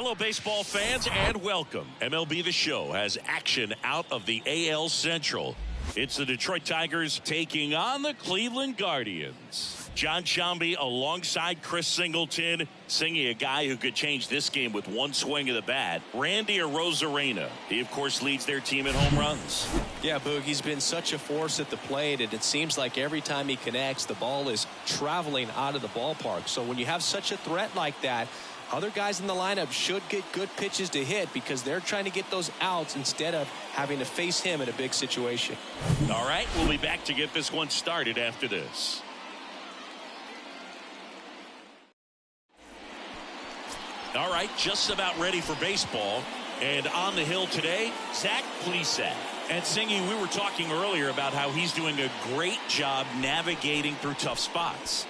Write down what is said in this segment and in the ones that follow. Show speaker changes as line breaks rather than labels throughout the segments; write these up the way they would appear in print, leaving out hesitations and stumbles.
Hello, baseball fans, and welcome. MLB The Show has action out of the AL Central. It's the Detroit Tigers taking on the Cleveland Guardians. John Shambi alongside Chris Singleton, singing a guy who could change this game with one swing of the bat. Randy Arozarena. He, of course, leads their team in home runs.
Yeah, Boog, he's been such a force at the plate, and it seems like every time he connects, the ball is traveling out of the ballpark. So when you have such a threat like that, other guys in the lineup should get good pitches to hit because they're trying to get those outs instead of having to face him in a big situation.
All right, we'll be back to get this one started after this. All right, just about ready for baseball. And on the hill today, Zach Plesac. And Singy, we were talking earlier about how he's doing a great job navigating through tough spots.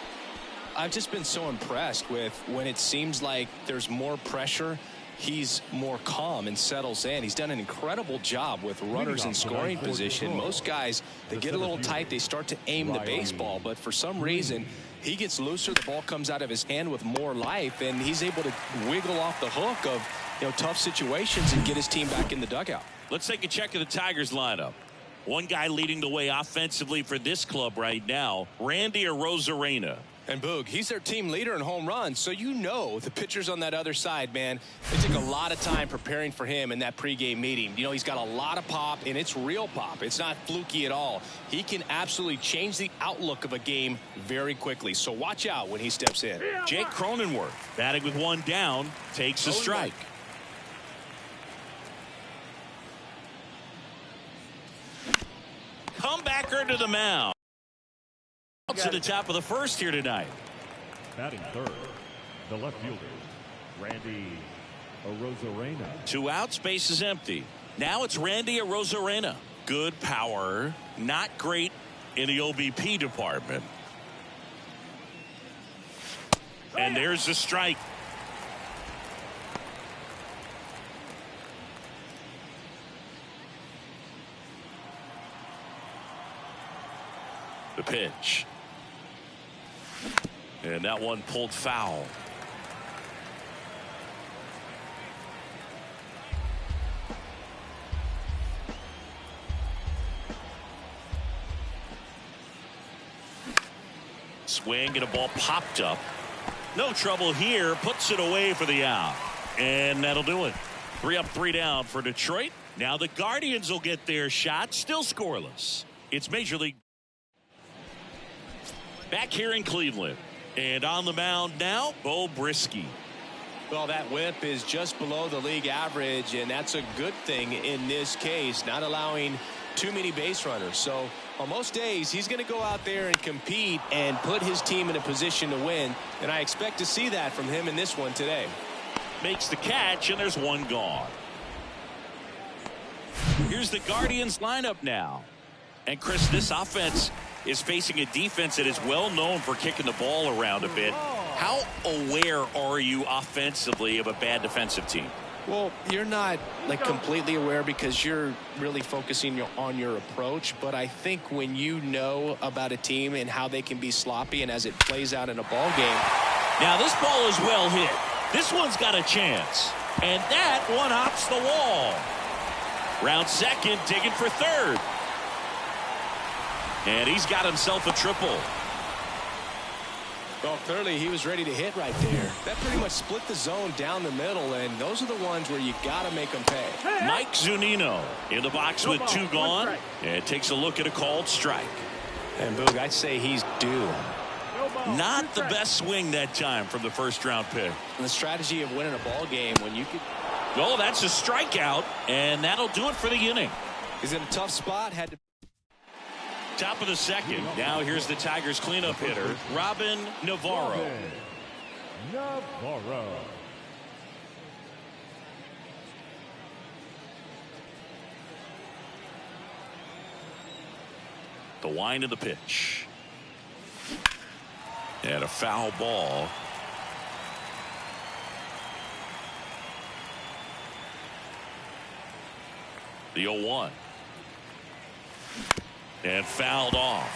I've just been so impressed with when it seems like there's more pressure, he's more calm and settles in. He's done an incredible job with runners in scoring position. Most guys, they get a little tight, they start to aim the baseball, but for some reason, he gets looser, the ball comes out of his hand with more life, and he's able to wiggle off the hook of tough situations and get his team back in the dugout.
Let's take a check of the Tigers lineup. One guy leading the way offensively for this club right now, Randy Arozarena.
And Boog, he's their team leader in home runs, so the pitchers on that other side, man, they took a lot of time preparing for him in that pregame meeting. He's got a lot of pop, and it's real pop. It's not fluky at all. He can absolutely change the outlook of a game very quickly, so watch out when he steps in.
Jake Cronenworth, batting with one down, takes a strike. Comebacker to the mound. To the top of the first here tonight.
Batting third, the left fielder, Randy Arozarena.
2 outs, base is empty. Now it's Randy Arozarena. Good power, not great in the OBP department. And there's the strike. The pitch. And that one pulled foul. Swing and a ball popped up. No trouble here. Puts it away for the out. And that'll do it. 3 up, 3 down for Detroit. Now the Guardians will get their shot. Still scoreless. It's Major League. Back here in Cleveland. And on the mound now, Bo Brisky.
Well, that whip is just below the league average, and that's a good thing in this case, not allowing too many base runners. So on most days, he's going to go out there and compete and put his team in a position to win, and I expect to see that from him in this one today.
Makes the catch, and there's one gone. Here's the Guardians lineup now. And Chris, this offense is facing a defense that is well known for kicking the ball around a bit. How aware are you offensively of a bad defensive team?
Well, you're not completely aware because you're really focusing on your approach. But I think when you know about a team and how they can be sloppy and as it plays out in a ball game.
Now this ball is well hit. This one's got a chance. And that one hops the wall. Round second, digging for third. And he's got himself a triple.
Well, clearly he was ready to hit right there. That pretty much split the zone down the middle, and those are the ones where you got to make them pay.
Mike Zunino in the box with 2 gone, and takes a look at a called strike.
And Boog, I'd say he's due.
Not the best swing that time from the first-round pick.
And the strategy of winning a ball game when you could.
Well, that's a strikeout, and that'll do it for the inning.
He's in a tough spot. Had to.
Top of the second. Now here's the Tigers cleanup hitter, Robin Navarro. The wind of the pitch. And a foul ball. The 0-1. And fouled off.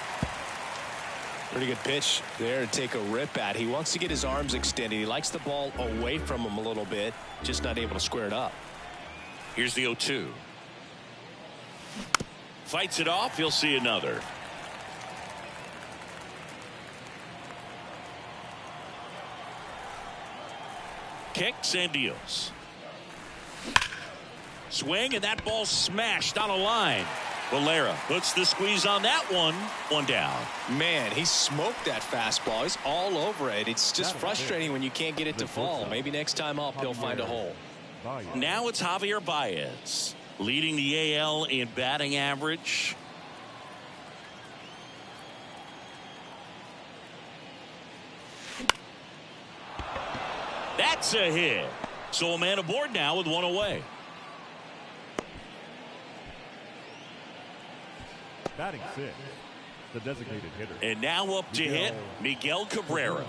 Pretty good pitch there to take a rip at. He wants to get his arms extended. He likes the ball away from him a little bit, just not able to square it up.
Here's the 0-2. Fights it off. He'll see another. Kicks and deals. Swing, and that ball smashed on a line. Valera puts the squeeze on that one. One down.
Man, he smoked that fastball. He's all over it. It's just frustrating when you can't get it to fall. Maybe next time up he'll find a hole.
Now it's Javier Baez leading the AL in batting average. That's a hit. So a man aboard now with one away.
Batting 6, the designated hitter.
And now up to hit Miguel Cabrera.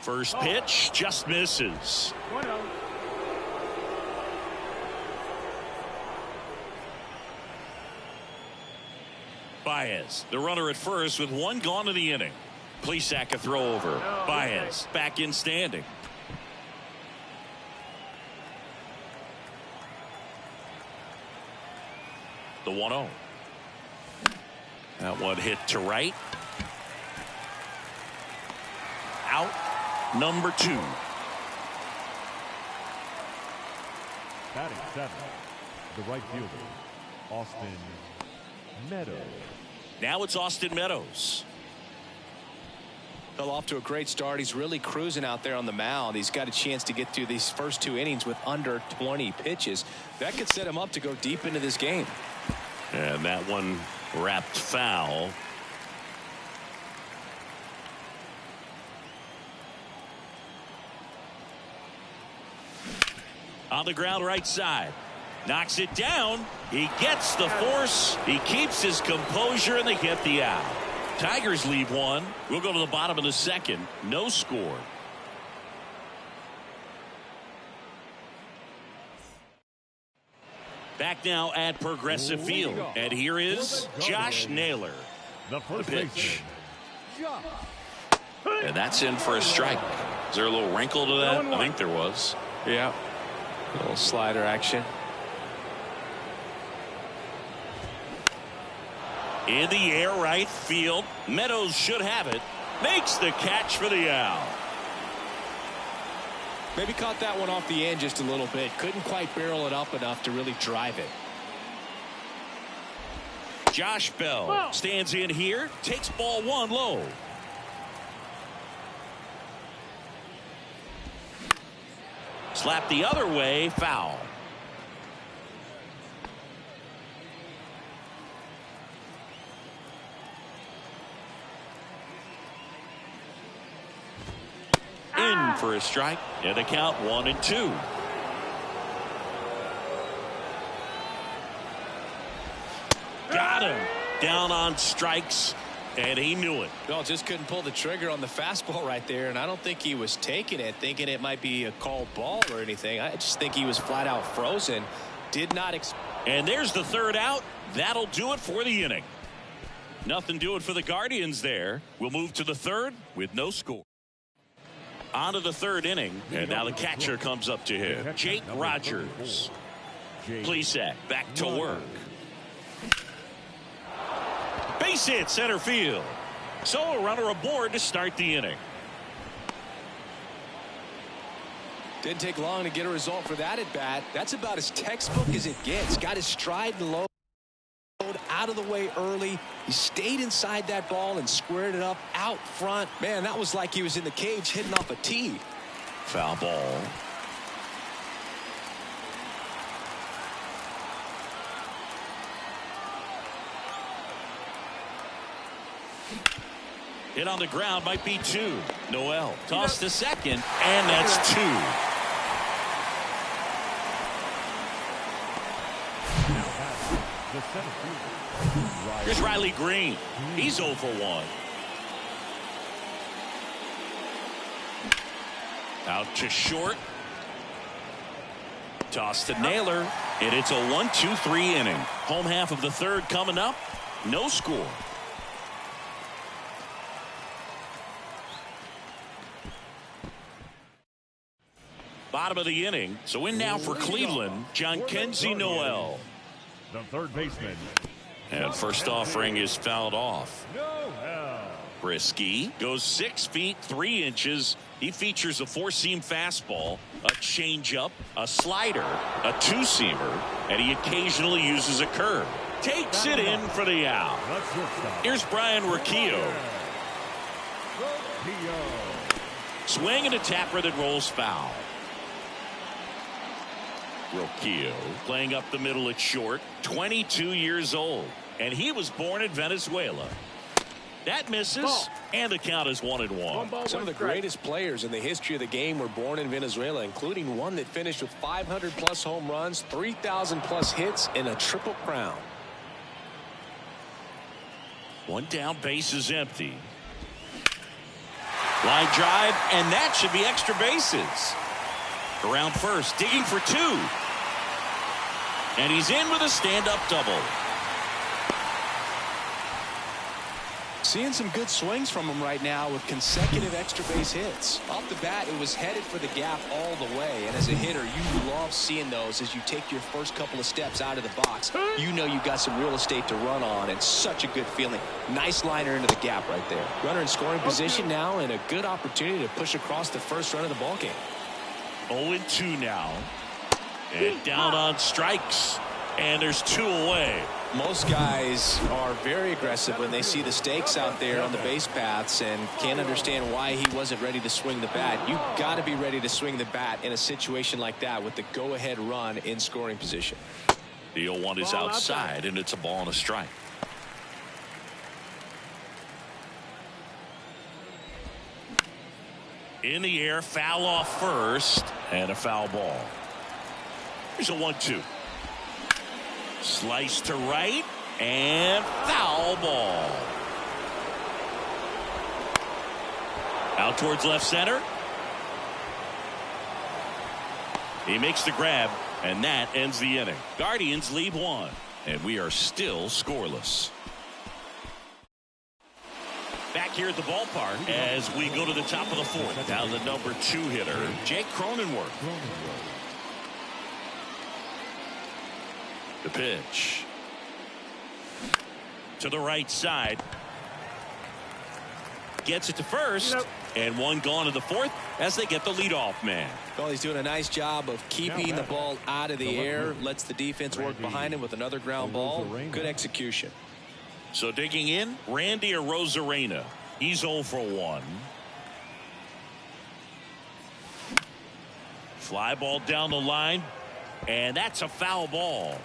First pitch just misses. Baez, the runner at first with one gone to the inning. Plesac a throw over. Baez back in standing. The 1-0. That one hit to right. Out number 2.
Batting 7, the right fielder, Austin Meadows.
Now it's Austin Meadows.
Fell off to a great start. He's really cruising out there on the mound. He's got a chance to get through these first 2 innings with under 20 pitches. That could set him up to go deep into this game.
And that one wrapped foul. On the ground right side. Knocks it down. He gets the force. He keeps his composure, and they get the out. Tigers leave one. We'll go to the bottom of the second. No score. Back now at Progressive Field. And here is Josh Naylor.
The first
pitch. And that's in for a strike. Is there a little wrinkle to that? I think there was.
Yeah. A little slider action.
In the air right field. Meadows should have it. Makes the catch for the out.
Maybe caught that one off the end just a little bit. Couldn't quite barrel it up enough to really drive it.
Josh Bell stands in here. Takes ball 1 low. Slap the other way. Foul. In for a strike, and the count 1-2. Got him down on strikes, and he knew it.
Well, just couldn't pull the trigger on the fastball right there, and I don't think he was taking it thinking it might be a called ball or anything. I just think he was flat out frozen. Did not
and there's the third out. That'll do it for the inning. Nothing doing for the Guardians there. We'll move to the third with no score. On to the third inning, and now the catcher comes up to him. Jake Rogers. Plesac back to work. Base hit center field. So a runner aboard to start the inning.
Didn't take long to get a result for that at bat. That's about as textbook as it gets. Got his stride and load out of the way early. He stayed inside that ball and squared it up out front. Man, that was like he was in the cage hitting off a tee.
Foul ball. Hit on the ground might be 2. Noel tossed to second, and that's 2. Here's Riley Green. He's 0 for 1. Out to short. Toss to Naylor. And it's a 1-2-3 inning. Home half of the third coming up. No score. Bottom of the inning. So in now for Cleveland, Jhonkensy Noel.
The third baseman.
And first offering is fouled off. Brisky goes 6 feet 3 inches. He features a four-seam fastball, a changeup, a slider, a two-seamer, and he occasionally uses a curve. Takes it in for the out. Here's Brian Rocchio. Swing and a tapper that rolls foul. Rocchio playing up the middle at short, 22 years old, and he was born in Venezuela. That misses, and the count is 1-1.
Some of the greatest players in the history of the game were born in Venezuela, including one that finished with 500+ home runs, 3,000+ hits, and a triple crown.
One down, base is empty. Line drive, and that should be extra bases. Around first, digging for 2. And he's in with a stand-up double.
Seeing some good swings from him right now with consecutive extra base hits. Off the bat, it was headed for the gap all the way. And as a hitter, you love seeing those as you take your first couple of steps out of the box. You know you got some real estate to run on, and such a good feeling. Nice liner into the gap right there. Runner in scoring position now, and a good opportunity to push across the first run of the ballgame.
0-2 now. And down on strikes. And there's 2 away.
Most guys are very aggressive when they see the stakes out there on the base paths and can't understand why he wasn't ready to swing the bat. You've got to be ready to swing the bat in a situation like that with the go-ahead run in scoring position.
The 0-1 is outside, and it's a ball and a strike. In the air, foul off first, and a foul ball. Here's a 1-2. Slice to right, and foul ball. Out towards left center. He makes the grab, and that ends the inning. Guardians lead 1, and we are still scoreless. Back here at the ballpark as we go to the top of the 4th. Now the number 2 hitter, Jake Cronenworth. The pitch to the right side, gets it to first, and one gone in the 4th as they get the leadoff man.
Well, he's doing a nice job of keeping the ball out of the air, lets the defense work behind him with another ground ball. Good execution.
So digging in, Randy Arozarena. He's 0 for 1. Fly ball down the line, and that's a foul ball.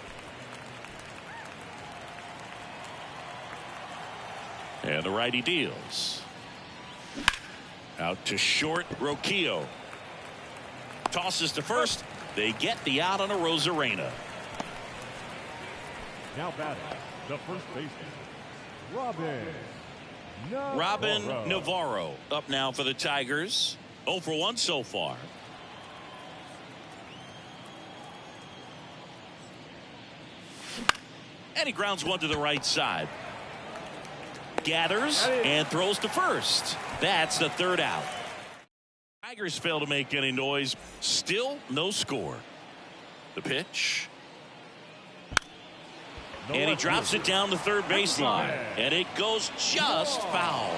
And the righty deals. Out to short, Rocchio. Tosses to first. They get the out on Arozarena.
Now batting, the first baseman,
Robin Navarro up now for the Tigers. 0 for 1 so far. And he grounds one to the right side. Gathers and throws to first. That's the 3rd out. Tigers fail to make any noise. Still no score. The pitch. And he drops it down the third baseline. And it goes just foul.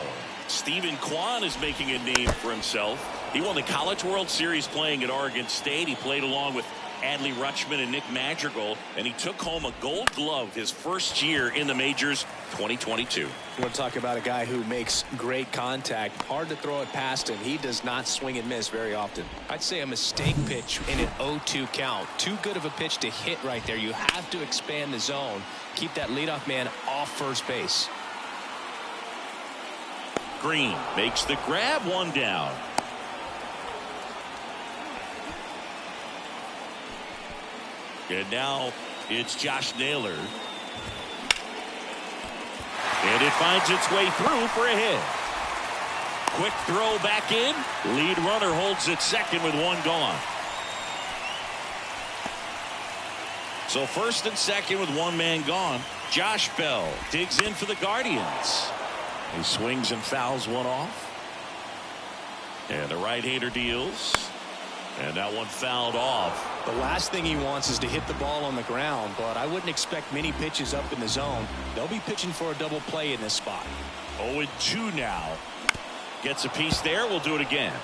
Stephen Kwan is making a name for himself. He won the College World Series playing at Oregon State. He played along with Adley Rutschman and Nick Madrigal, and he took home a Gold Glove his first year in the majors, 2022.
You want to talk about a guy who makes great contact. Hard to throw it past him. He does not swing and miss very often. I'd say a mistake pitch in an 0-2 count. Too good of a pitch to hit right there. You have to expand the zone. Keep that leadoff man off first base.
Green makes the grab, 1 down. And now it's Josh Naylor. And it finds its way through for a hit. Quick throw back in. Lead runner holds at second with 1 gone. So first and second with one man gone. Josh Bell digs in for the Guardians. He swings and fouls one off. And the right-hander deals. And that one fouled off.
The last thing he wants is to hit the ball on the ground, but I wouldn't expect many pitches up in the zone. They'll be pitching for a double play in this spot.
0-2 now. Gets a piece there. We'll do it again.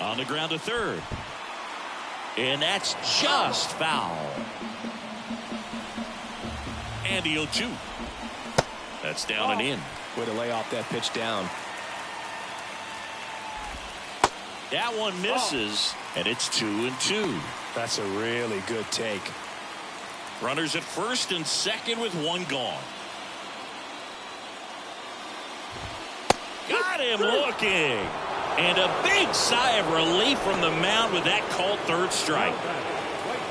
On the ground to third. And that's just foul. And the 0-2. That's down and in.
Way to lay off that pitch down.
That one misses, and it's 2-2.
That's a really good take.
Runners at first and second with one gone. Got him looking. And a big sigh of relief from the mound with that called third strike.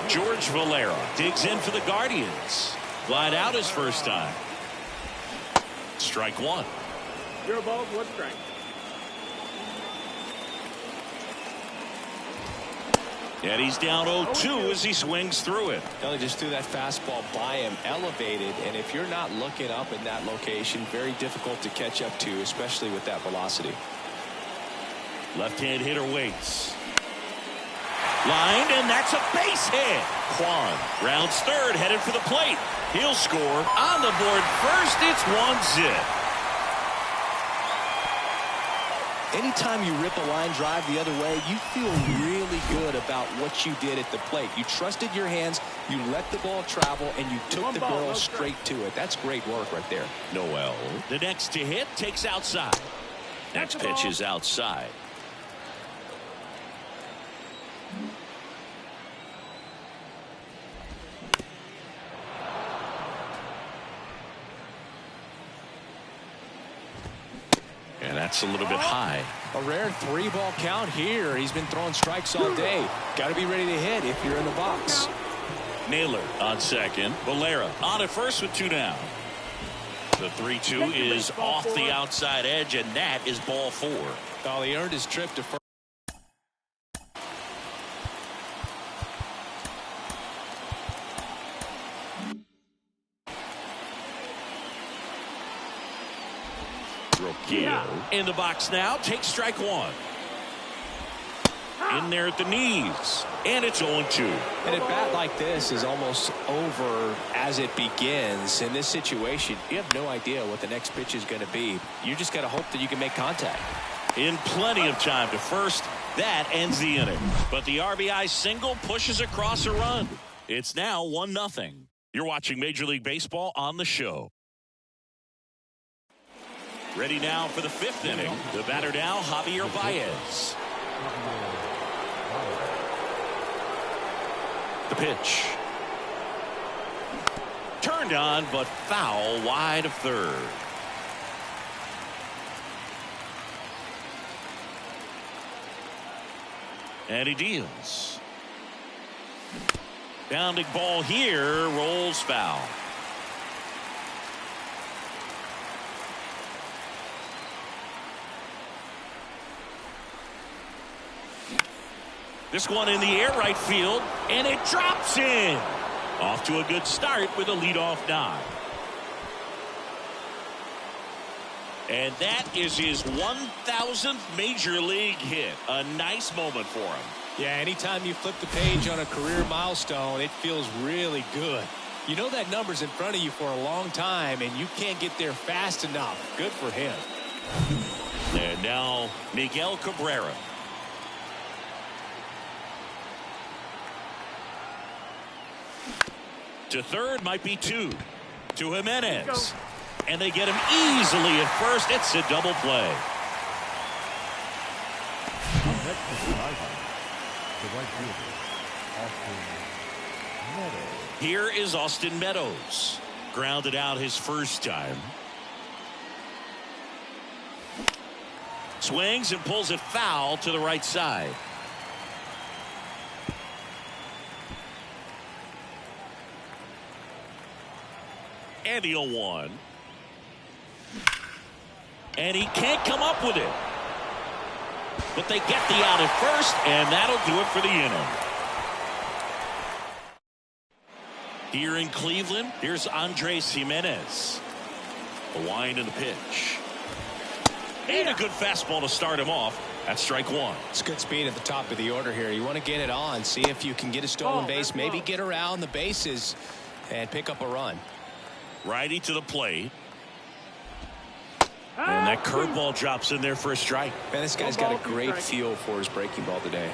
George Valera digs in for the Guardians. Flied out his first time. Strike one.
You're ball, one strike.
And he's down 0-2 as he swings through it.
They just threw that fastball by him, elevated, and if you're not looking up in that location, very difficult to catch up to, especially with that velocity.
Left-hand hitter waits. Lined, and that's a base hit. Kwan rounds third, headed for the plate. He'll score. On the board first, it's 1-0.
Anytime you rip a line drive the other way, you feel really good about what you did at the plate. You trusted your hands, you let the ball travel, and you took the barrel straight to it. That's great work right there.
Noel, the next to hit, takes outside. Next pitch is outside. And that's a little bit high.
A rare 3-ball count here. He's been throwing strikes all day. Got to be ready to hit if you're in the box.
Naylor on second. Valera on at first with 2 down. The 3-2 is off the outside edge, and that is ball 4.
Well, he earned his trip to first.
In the box now, takes strike one. In there at the knees, and it's 0-2.
And a bat like this is almost over as it begins. In this situation, you have no idea what the next pitch is going to be. You just got to hope that you can make contact.
In plenty of time to first, that ends the inning. But the RBI single pushes across a run. It's now 1-0. You're watching Major League Baseball on the show. Ready now for the 5th inning. The batter now, Javier Baez. The pitch. Turned on, but foul wide of third. And he deals. Bounding ball here, rolls foul. This one in the air right field, and it drops in. Off to a good start with a leadoff dive. And that is his 1,000th major league hit. A nice moment for him.
Yeah, anytime you flip the page on a career milestone, it feels really good. You know that number's in front of you for a long time, and you can't get there fast enough. Good for him.
And now Miguel Cabrera. To third, might be 2. To Jimenez. And they get him easily at first. It's a double play. Here is Austin Meadows. Grounded out his first time. Swings and pulls it foul to the right side. And the 0-1. And he can't come up with it. but they get the out at first, and that'll do it for the inning. Here in Cleveland, here's Andres Gimenez. A wind and the pitch. And a good fastball to start him off. That's strike one.
It's good speed at the top of the order here. You want to get it on, see if you can get a stolen base, maybe get around the bases and pick up a run.
Righty to the plate. And that curveball drops in there for a strike.
Man, this guy's got a great feel for his breaking ball today.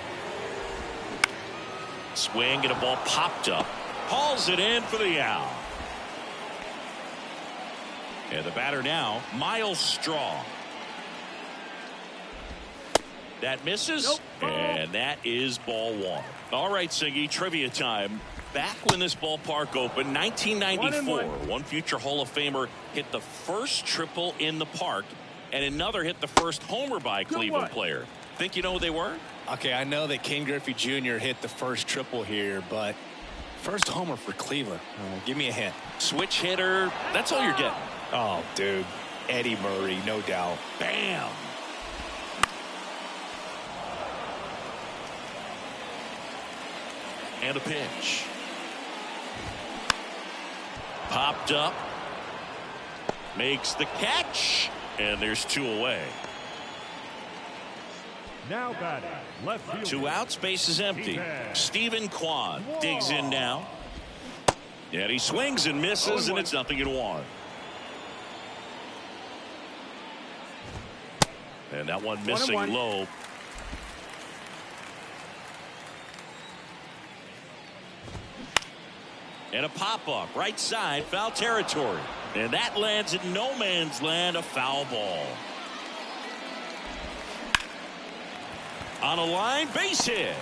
Swing and a ball popped up. Hauls it in for the out. And the batter now, Miles Straw. That misses, and that is ball one. All right, Siggy, trivia time. Back when this ballpark opened, 1994, one future Hall of Famer hit the first triple in the park, and another hit the first homer by a Cleveland player. Think you know who they were?
Okay, I know that Ken Griffey Jr. hit the first triple here, but first homer for Cleveland. Give me a hint.
Switch hitter, that's all you're getting.
Oh, dude. Eddie Murray, no doubt.
Bam! And a pitch. Popped up. Makes the catch. And there's two away.
Now batting, left field.
Two outs, base is empty. Stephen Kwan digs in now. And he swings and misses, and it's 0-1. And that one missing low. And a pop-up, right side, foul territory. And that lands in no man's land, a foul ball. On a line, base hit.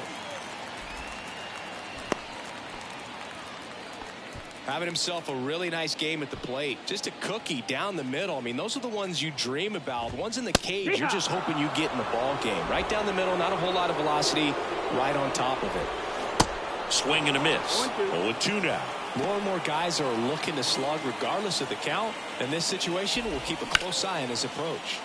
Having himself a really nice game at the plate. Just a cookie down the middle. I mean, those are the ones you dream about. The ones in the cage, you're just hoping you get in the ball game. Right down the middle, not a whole lot of velocity, right on top of it.
Swing and a miss. 0-2 now.
More and more guys are looking to slug regardless of the count. In this situation, we'll keep a close eye on his approach.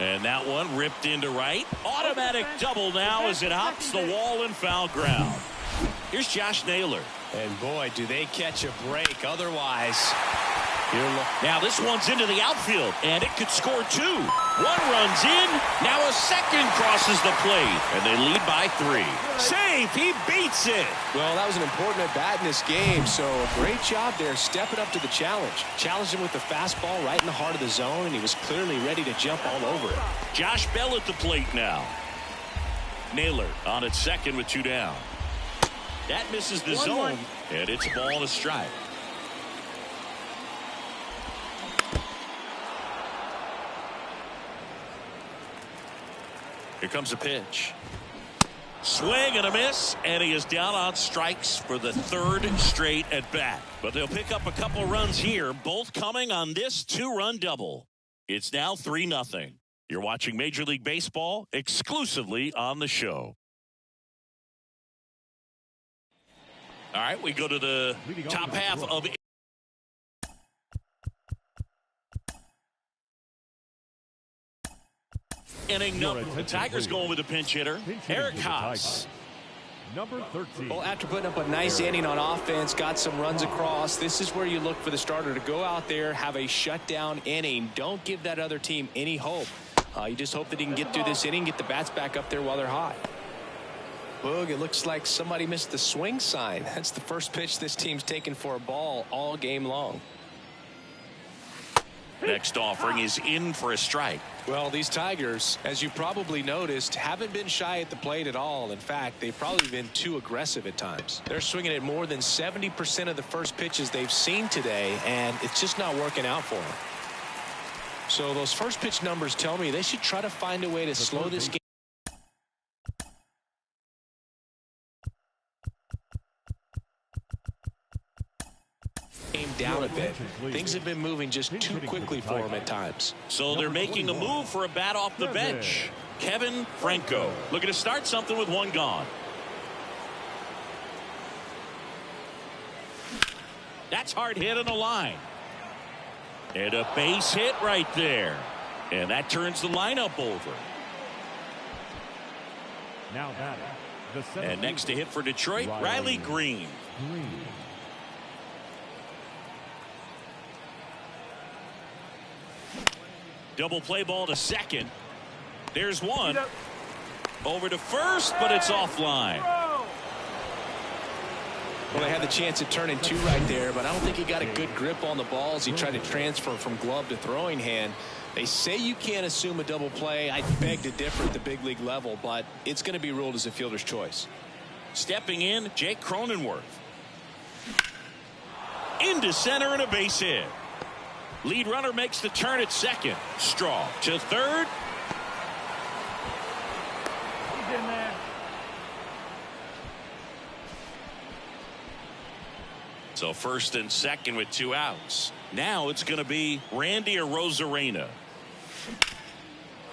And that one ripped into right. Automatic double now as it hops the wall and foul ground. Here's Josh Naylor.
And boy, do they catch a break. Otherwise,
now this one's into the outfield, and it could score two. One runs in. Now a second crosses the plate, and they lead by 3. Safe. He beats it.
Well, that was an important at-bat in this game, so a great job there stepping up to the challenge. Challenged him with the fastball right in the heart of the zone, and he was clearly ready to jump all over it.
Josh Bell at the plate now. Naylor on at second with 2 down. That misses the zone, and it's a ball and a strike. Here comes a pitch. Swing and a miss, and he is down on strikes for the 3rd straight at bat. But they'll pick up a couple runs here, both coming on this 2-run double. It's now 3-0. You're watching Major League Baseball exclusively on the show. All right, we go to the top half of inning number. The Tigers going with a pinch hitter, Eric Haas.
Number 13.
Well, after putting up a nice inning on offense, got some runs across, this is where you look for the starter to go out there, have a shutdown inning. Don't give that other team any hope. You just hope that he can get through this inning, get the bats back up there while they're hot. Boog, it looks like somebody missed the swing sign. That's the first pitch this team's taken for a ball all game long.
Next offering is in for a strike.
Well, these Tigers, as you probably noticed, haven't been shy at the plate at all. In fact, they've probably been too aggressive at times. They're swinging at more than 70% of the first pitches they've seen today, and it's just not working out for them. So those first pitch numbers tell me they should try to find a way to slow this game down a bit. Things have been moving just too quickly for him at times.
So they're making a move for a bat off the bench. Kevin Franco looking to start something with 1 gone. That's hard hit on the line. And a base hit right there. And that turns the lineup over.
Now batting. The center
And next to
fielder,
hit for Detroit, Riley Green. Double play ball to second. There's one. Over to first, but it's offline.
Well, they had the chance of turning two right there, but I don't think he got a good grip on the ball as he tried to transfer from glove to throwing hand. They say you can't assume a double play. I beg to differ at the big league level, but it's going to be ruled as a fielder's choice.
Stepping in, Jake Cronenworth. Into center and a base hit. Lead runner makes the turn at second. Straw to third.
He's in there.
So first and second with 2 outs. Now it's going to be Randy Arozarena.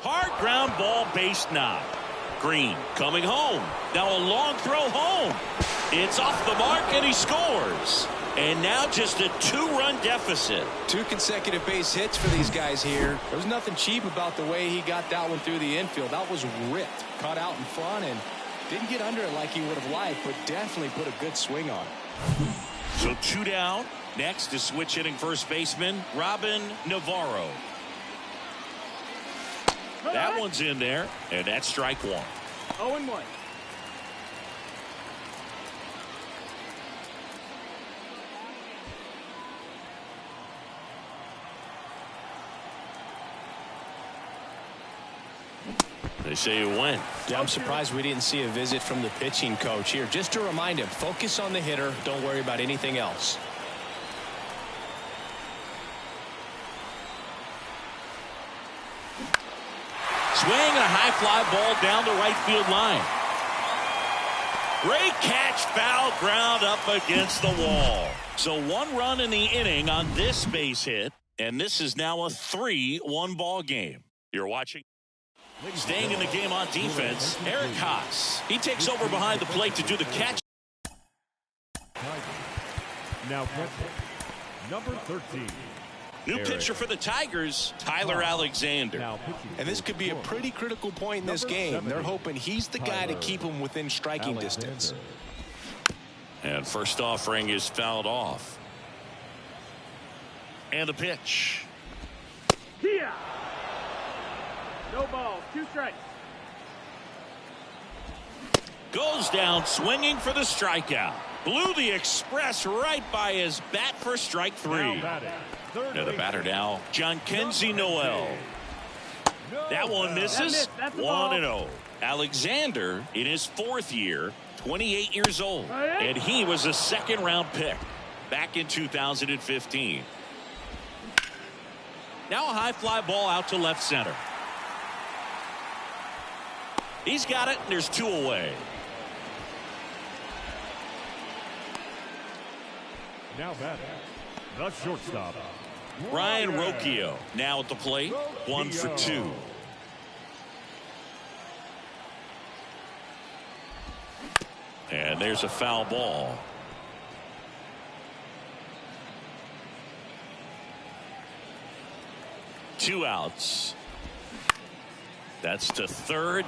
Hard ground ball, base knock. Green coming home. Now a long throw home. It's off the mark and he scores. And now just a 2-run deficit.
2 consecutive base hits for these guys here. There was nothing cheap about the way he got that one through the infield. That was ripped. Caught out in front and didn't get under it like he would have liked, but definitely put a good swing on it.
So 2 down. Next is switch hitting first baseman Robin Navarro. That one's in there, and that's strike 1.
0-1.
They say you win.
Yeah, I'm surprised we didn't see a visit from the pitching coach here. Just to remind him, focus on the hitter. Don't worry about anything else.
Swing and a high fly ball down the right field line. Great catch, foul ground up against the wall. So 1 run in the inning on this base hit, and this is now a 3-1 ball game. You're watching. Staying in the game on defense, Eric Haas. He takes over behind the plate to do the catch.
Now number 13.
New pitcher for the Tigers, Tyler Alexander.
And this could be a pretty critical point in this game. They're hoping he's the guy to keep him within striking distance.
And first offering is fouled off. And the pitch.
Here. No balls, 2 strikes.
Goes down swinging for the strikeout. Blew the express right by his bat for strike 3. Now the batter now, John Kenzie Noel. That one misses. 1-0. Alexander in his 4th year, 28 years old. And he was a 2nd-round pick back in 2015. Now a high fly ball out to left center. He's got it, and there's 2 away.
Now batting, the shortstop,
Ryan Rocchio now at the plate. 1 for 2. And there's a foul ball. Two outs. That's to third.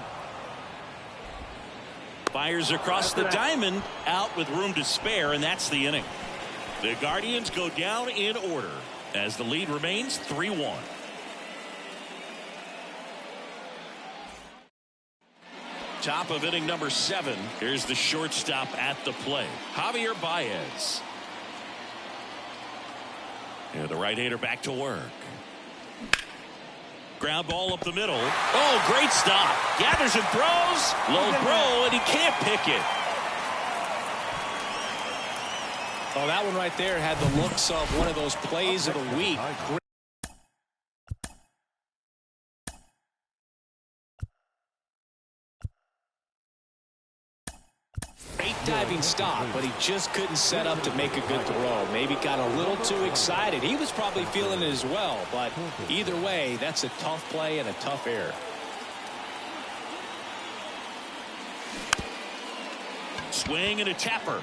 Fires across the diamond, out with room to spare, and that's the inning. The Guardians go down in order as the lead remains 3-1. Top of inning number 7. Here's the shortstop at the plate, Javier Baez. And the right-hander back to work. Ground ball up the middle. Oh, great stop. Gathers and throws. Low throw, and he can't pick it.
Oh, that one right there had the looks of one of those plays of the week. Great diving stop, but he just couldn't set up to make a good throw. Maybe got a little too excited. He was probably feeling it as well, but either way, that's a tough play and a tough error.
Swing and a tapper.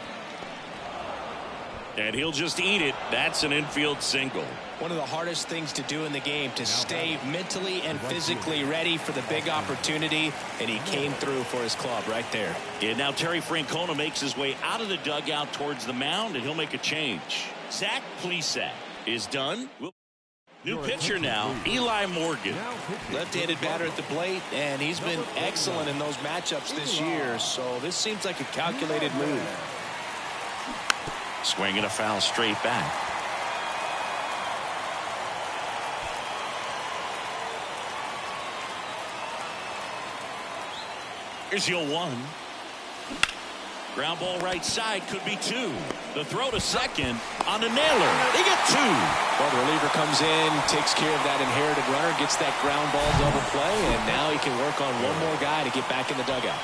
And he'll just eat it. That's an infield single.
One of the hardest things to do in the game, to stay mentally and physically ready for the big opportunity, and he came through for his club right there.
And now Terry Francona makes his way out of the dugout towards the mound, and he'll make a change. Zach Plesac is done. New pitcher now, Eli Morgan.
Left-handed batter at the plate, and he's been excellent in those matchups this year, so this seems like a calculated move.
Swinging a foul straight back. Here's your 1. Ground ball right side, could be 2. The throw to second on a nailer. They get 2.
Well, the reliever comes in, takes care of that inherited runner, gets that ground ball double play, and now he can work on one more guy to get back in the dugout.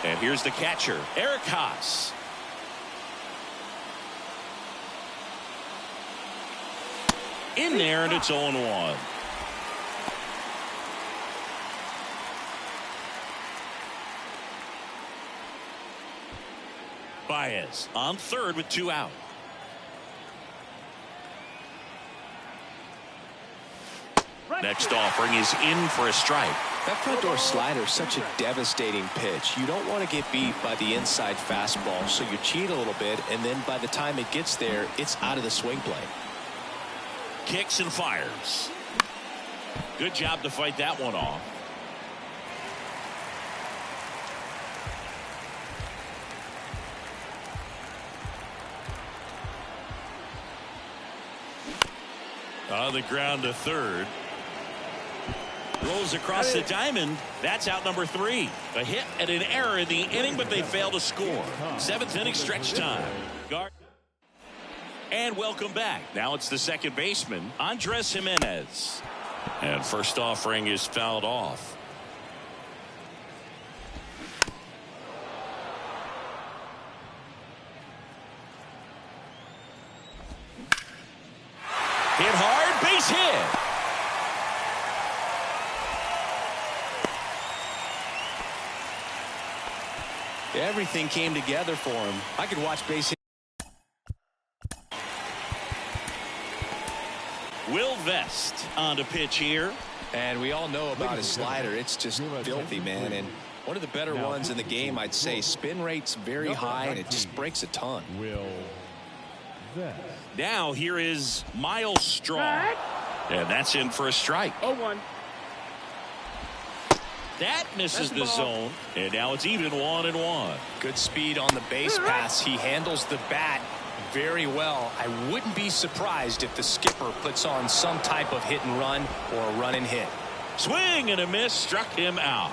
And here's the catcher, Eric Haas. In there, and it's 0-1. Baez on third with 2 out. Next offering is in for a strike.
That front door slider is such a devastating pitch. You don't want to get beat by the inside fastball, so you cheat a little bit, and then by the time it gets there, it's out of the swing plane.
Kicks and fires. Good job to fight that one off. On the ground to third. Rolls across the diamond. That's out number 3. A hit and an error in the inning, but they fail to score. 7th inning stretch time. And welcome back. Now it's the second baseman, Andres Jimenez. And first offering is fouled off. Hit hard, base hit.
Everything came together for him. I could watch base hit.
Will Vest on to pitch here.
And we all know about his slider. It's just filthy, man. And one of the better ones in the game, I'd say. Spin rate's very high, and it just breaks a ton.
Now here is Miles Straw. And that's in for a strike.
0-1.
That misses the zone. And now it's even 1-1.
Good speed on the base pass. He handles the bat very well. I wouldn't be surprised if the skipper puts on some type of hit and run or a run and hit.
Swing and a miss, struck him out.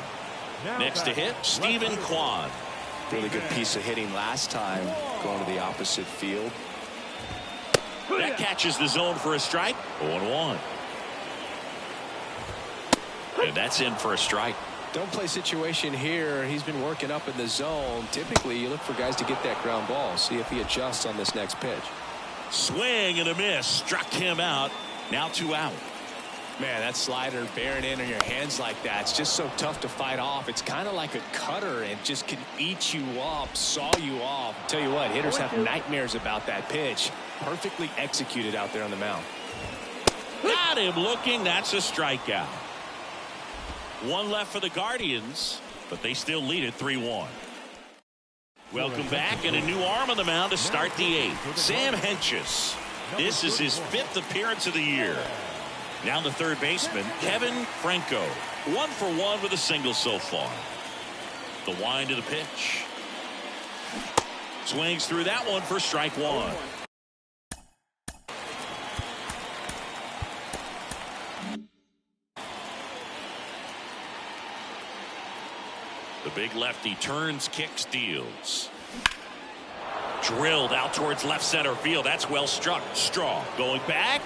Next to hit, Stephen Kwan.
Really good piece of hitting last time, going to the opposite field.
That catches the zone for a strike. 0-1. And that's in for a strike.
Don't play situation here. He's been working up in the zone. Typically, you look for guys to get that ground ball. See if he adjusts on this next pitch.
Swing and a miss. Struck him out. Now 2 out.
Man, that slider bearing in on your hands like that, it's just so tough to fight off. It's kind of like a cutter and just can eat you up, saw you off. Tell you what, hitters have nightmares about that pitch. Perfectly executed out there on the mound.
Got him looking. That's a strikeout. 1 left for the Guardians, but they still lead it 3-1. Welcome back, and a new arm on the mound to start the 8th. Sam Hentges. This is his 5th appearance of the year. Now the third baseman, Kevin Franco. 1 for 1 with a single so far. The wind of the pitch. Swings through that one for strike 1. The big lefty turns, kicks, deals. Drilled out towards left center field. That's well struck. Straw going back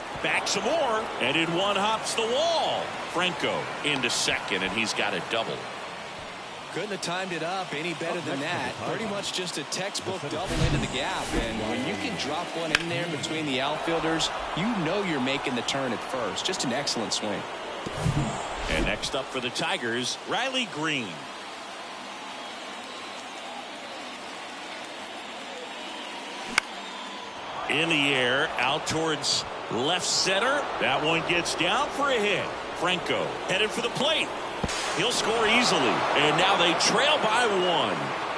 some more, and in one hops the wall. Franco into second, and he's got a double.
Couldn't have timed it up any better than that. Pretty much just a textbook double into the gap, and when you can drop one in there between the outfielders, you know you're making the turn at first. Just an excellent swing.
And next up for the Tigers, Riley Green. In the air, out towards left center. That one gets down for a hit. Franco headed for the plate. He'll score easily. And now they trail by 1.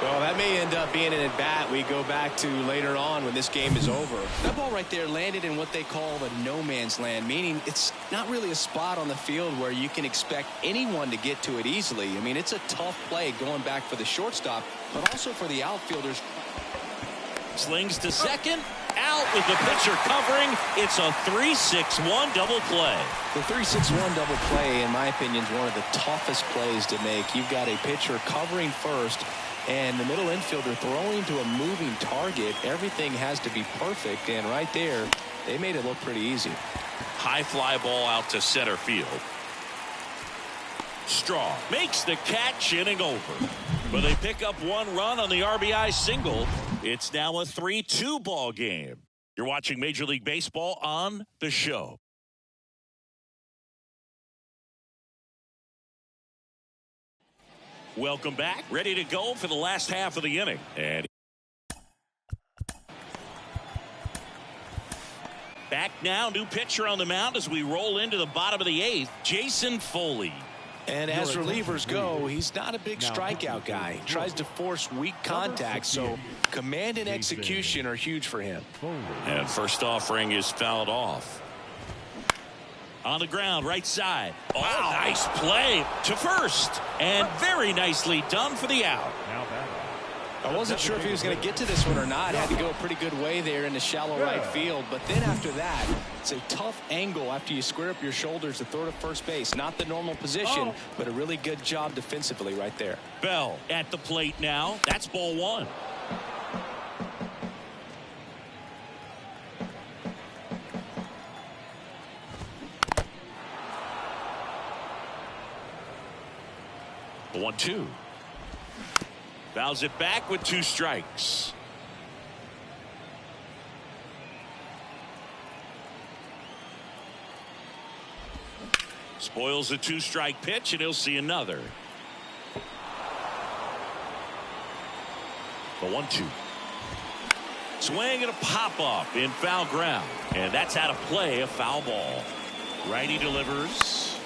Well, that may end up being an at-bat we go back to later on when this game is over. That ball right there landed in what they call the no man's land, meaning it's not really a spot on the field where you can expect anyone to get to it easily. I mean, it's a tough play going back for the shortstop, but also for the outfielders.
Slings to second. Out with the pitcher covering. It's a 3-6-1 double play.
The 3-6-1 double play, in my opinion, is one of the toughest plays to make. You've got a pitcher covering first and the middle infielder throwing to a moving target. Everything has to be perfect, and right there, they made it look pretty easy.
High fly ball out to center field. Straw makes the catch, inning over. But they pick up 1 run on the RBI single. It's now a 3-2 ball game. You're watching Major League Baseball on The Show. Welcome back. Ready to go for the last half of the inning. And back now, new pitcher on the mound as we roll into the bottom of the 8th, Jason Foley.
And as relievers go, he's not a big strikeout guy. He tries to force weak contact, so command and execution are huge for him.
And first offering is fouled off. On the ground, right side. Oh, wow. Nice play to first. And very nicely done for the out.
I wasn't sure if he was going to get to this one or not. Had to go a pretty good way there in the shallow right field. But then after that, it's a tough angle after you square up your shoulders to throw to first base. Not the normal position, but a really good job defensively right there.
Bell at the plate now. That's ball 1. The 1-2. Fouls it back with 2 strikes. Spoils a 2-strike pitch, and he'll see another. The 1-2. Swing and a pop-up in foul ground. And that's out of play, a foul ball. Righty delivers.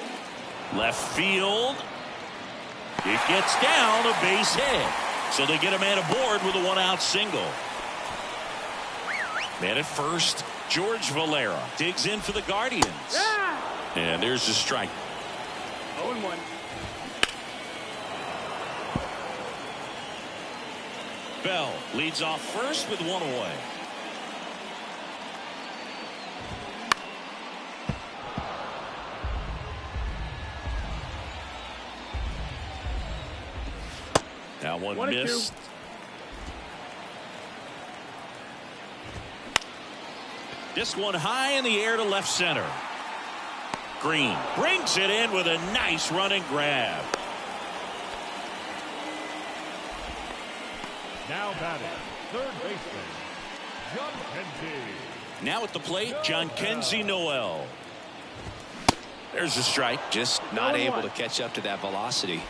Left field. It gets down, a base hit. So they get a man aboard with a 1-out single. Man at first, George Valera digs in for the Guardians. And there's a strike.
0-1.
Bell leads off first with 1 away. That one missed. This one high in the air to left center. Green brings it in with a nice running grab.
Now batting, third baseman, John Kenzie.
Now at the plate, John Kenzie Noel. There's a strike.
Just not able to catch up to that velocity.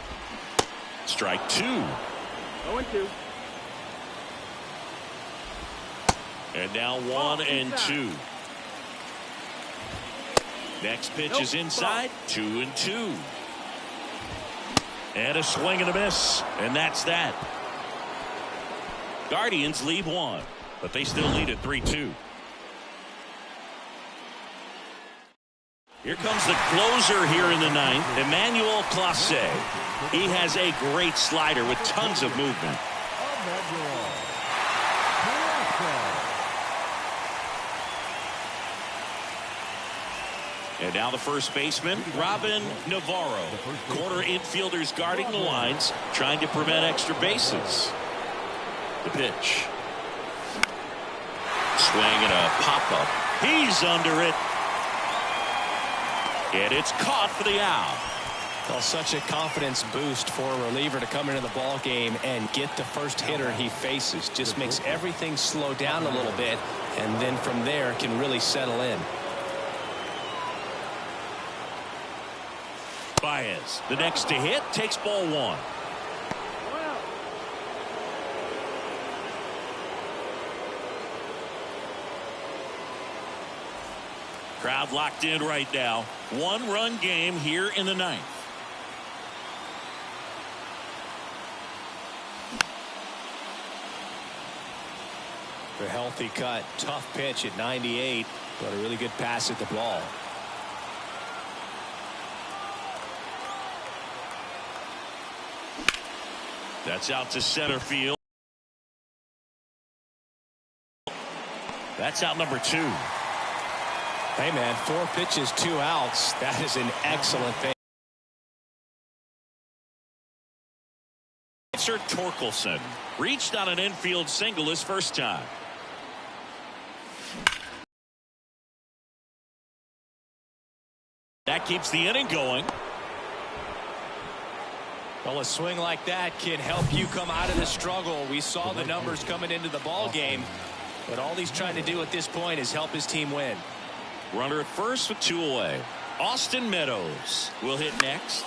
Strike 2.
0-2.
And now 1-2. Next pitch is inside. 2-2. And a swing and a miss. And that's that. Guardians lead 1, but they still lead at 3-2. Here comes the closer here in the 9th, Emmanuel Clase. He has a great slider with tons of movement. And now the first baseman, Robin Navarro. Corner infielders guarding the lines, trying to prevent extra bases. The pitch. Swing and a pop-up. He's under it. And it's caught for the out.
Well, such a confidence boost for a reliever to come into the ball game and get the first hitter he faces. Just makes everything slow down a little bit, and then from there can really settle in.
Baez, the next to hit, takes ball 1. Crowd locked in right now. 1-run game here in the ninth.
A healthy cut. Tough pitch at 98, but a really good pass at the ball.
That's out to center field. That's out number 2.
Hey, man, 4 pitches, 2 outs. That is an excellent pitch.
Sir Torkelson reached on an infield single his first time. That keeps the inning going.
Well, a swing like that can help you come out of the struggle. We saw the numbers coming into the ball game, but all he's trying to do at this point is help his team win.
Runner at first with 2 away. Austin Meadows will hit next.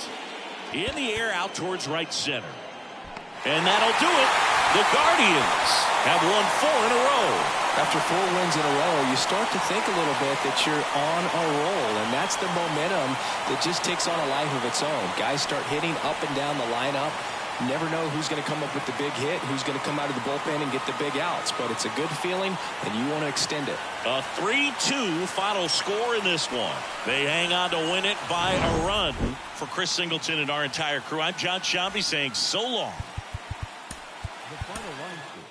In the air out towards right center. And that'll do it. The Guardians have won 4 in a row.
After 4 wins in a row, you start to think a little bit that you're on a roll, and that's the momentum that just takes on a life of its own. Guys start hitting up and down the lineup. Never know who's going to come up with the big hit, who's going to come out of the bullpen and get the big outs, but it's a good feeling, and you want to extend it.
A 3-2 final score in this one. They hang on to win it by a run. For Chris Singleton and our entire crew, I'm John Shambi saying so long.
The final line score.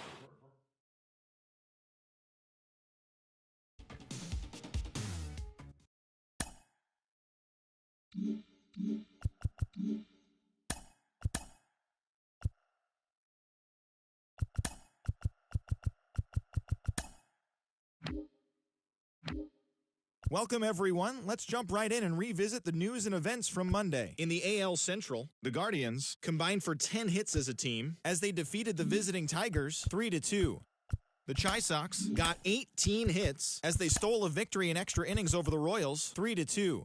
Welcome, everyone. Let's jump right in and revisit the news and events from Monday. In the AL Central, the Guardians combined for 10 hits as a team as they defeated the visiting Tigers 3-2. The Chi Sox got 18 hits as they stole a victory in extra innings over the Royals 3-2.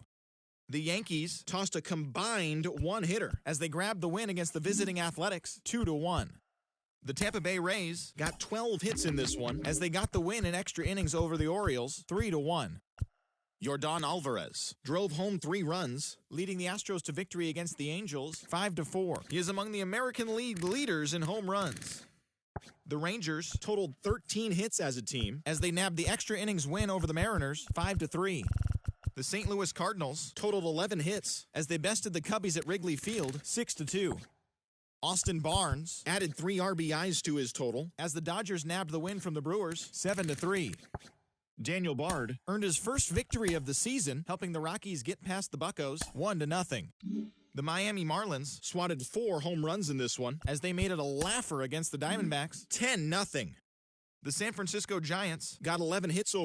The Yankees tossed a combined 1-hitter as they grabbed the win against the visiting Athletics 2-1. The Tampa Bay Rays got 12 hits in this one as they got the win in extra innings over the Orioles 3-1. Yordan Alvarez drove home 3 runs, leading the Astros to victory against the Angels 5-4. He is among the American League leaders in home runs. The Rangers totaled 13 hits as a team as they nabbed the extra innings win over the Mariners 5-3. The St. Louis Cardinals totaled 11 hits as they bested the Cubbies at Wrigley Field 6-2. Austin Barnes added 3 RBIs to his total as the Dodgers nabbed the win from the Brewers 7-3. Daniel Bard earned his first victory of the season, helping the Rockies get past the Buccos 1-0. The Miami Marlins swatted 4 home runs in this one as they made it a laugher against the Diamondbacks 10-0. The San Francisco Giants got 11 hits over